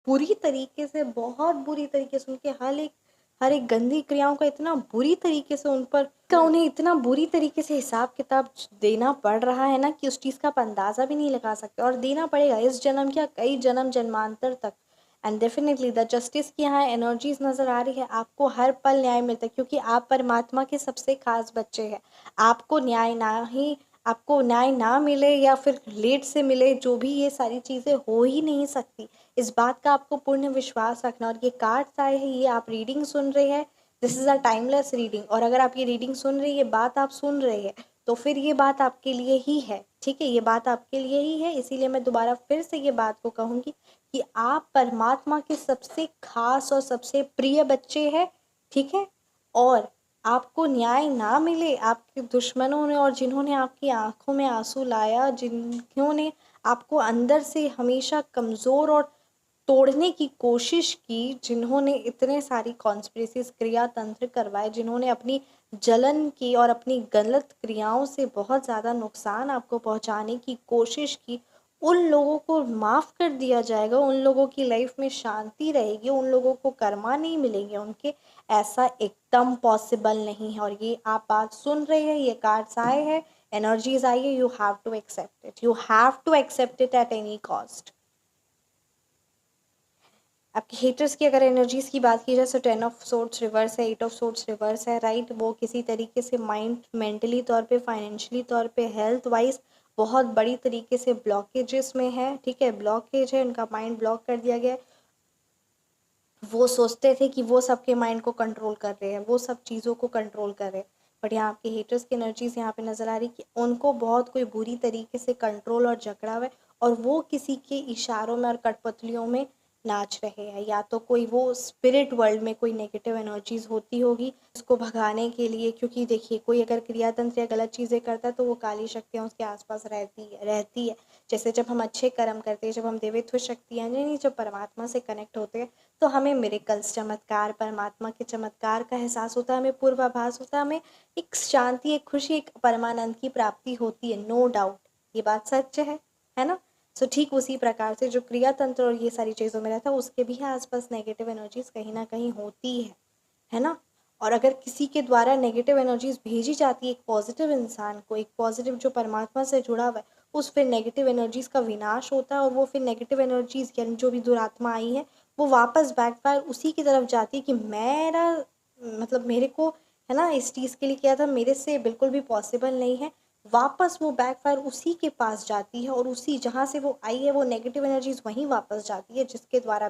बुरी तरीके से, बहुत बुरी तरीके से उनके हर एक गंदी क्रियाओं का इतना बुरी तरीके से उन्हें इतना बुरी तरीके से हिसाब किताब देना पड़ रहा है ना कि उस चीज़ का आप अंदाज़ा भी नहीं लगा सकते, और देना पड़ेगा इस जन्म क्या कई जन्म जन्मांतर तक। एंड डेफिनेटली द जस्टिस की यहाँ एनर्जीज नज़र आ रही है। आपको हर पल न्याय मिलता है क्योंकि आप परमात्मा के सबसे खास बच्चे हैं। आपको न्याय ना मिले या फिर लेट से मिले, जो भी ये सारी चीज़ें हो ही नहीं सकती। इस बात का आपको पूर्ण विश्वास रखना। और ये कार्ड्स आए हैं, ये आप रीडिंग सुन रहे हैं, this is a timeless reading. और अगर आप ये रीडिंग सुन रहे हैं, ये बात आप सुन रहे हैं, तो फिर ये बात आपके लिए ही है, ठीक है, ये बात आपके लिए ही है। इसीलिए मैं दोबारा फिर से ये बात को कहूँगी कि आप परमात्मा के सबसे खास और सबसे प्रिय बच्चे हैं, ठीक है। और आपको न्याय ना मिले, आपके दुश्मनों ने और जिन्होंने आपकी आंखों में आंसू लाया, जिन्होंने आपको अंदर से हमेशा कमज़ोर और तोड़ने की कोशिश की, जिन्होंने इतने सारी कॉन्स्पिरेसीज क्रिया तंत्र करवाए, जिन्होंने अपनी जलन की और अपनी गलत क्रियाओं से बहुत ज़्यादा नुकसान आपको पहुंचाने की कोशिश की, उन लोगों को माफ़ कर दिया जाएगा, उन लोगों की लाइफ में शांति रहेगी, उन लोगों को कर्मा नहीं मिलेंगे उनके। ऐसा एकदम पॉसिबल नहीं है। और ये आप बात सुन रहे हैं, ये कार्ड्स आए हैं, एनर्जीज आई है, you have to accept it, you have to accept it at any cost. आपके हेटर्स की अगर एनर्जीज की बात की जाए तो 10 ऑफ सोर्ड्स रिवर्स है, 8 ऑफ सोर्ड्स रिवर्स है, राइट। वो किसी तरीके से मेंटली तौर पे, फाइनेंशियली तौर पे, हेल्थ वाइज बहुत बड़ी तरीके से ब्लॉकेजेस में है, ठीक है, ब्लॉकेज है, उनका माइंड ब्लॉक कर दिया गया है। वो सोचते थे कि वो सबके माइंड को कंट्रोल कर रहे हैं, वो सब चीज़ों को कंट्रोल कर रहे हैं, बट यहाँ आपके हेटर्स की एनर्जीज यहाँ पे नज़र आ रही कि उनको बहुत कोई बुरी तरीके से कंट्रोल और जकड़ा हुआ है, और वो किसी के इशारों में और कठपुतलियों में नाच रहे हैं। या तो कोई वो स्पिरिट वर्ल्ड में कोई नेगेटिव एनर्जीज होती होगी उसको भगाने के लिए, क्योंकि देखिए कोई अगर क्रियातंत्र या गलत चीज़ें करता है तो वो काली शक्तियाँ उसके आसपास रहती है। जैसे जब हम अच्छे कर्म करते हैं, जब हम देवत्व शक्तियाँ यानी जब परमात्मा से कनेक्ट होते हैं, तो हमें मिरेकल्स, चमत्कार, परमात्मा के चमत्कार का एहसास होता है, हमें पूर्वाभास होता है, हमें एक शांति, एक खुशी, एक परमानंद की प्राप्ति होती है, नो डाउट, ये बात सच है ना। सो ठीक उसी प्रकार से जो क्रिया तंत्र और ये सारी चीज़ों में रहता है, उसके भी आसपास नेगेटिव एनर्जीज कहीं ना कहीं होती है ना। और अगर किसी के द्वारा नेगेटिव एनर्जीज भेजी जाती है एक पॉजिटिव इंसान को, एक पॉजिटिव जो परमात्मा से जुड़ा हुआ है, उस फिर नेगेटिव एनर्जीज का विनाश होता है, और वो फिर नेगेटिव एनर्जीज यानी जो भी दुरात्मा आई है वो वापस बैकफायर उसी की तरफ जाती है कि मेरा मतलब मेरे को है ना इस चीज़ के लिए किया था, मेरे से बिल्कुल भी पॉसिबल नहीं है। वापस वो बैकफायर उसी के पास जाती है, और उसी जहाँ से वो आई है वो नेगेटिव एनर्जीज वहीं वापस जाती है जिसके द्वारा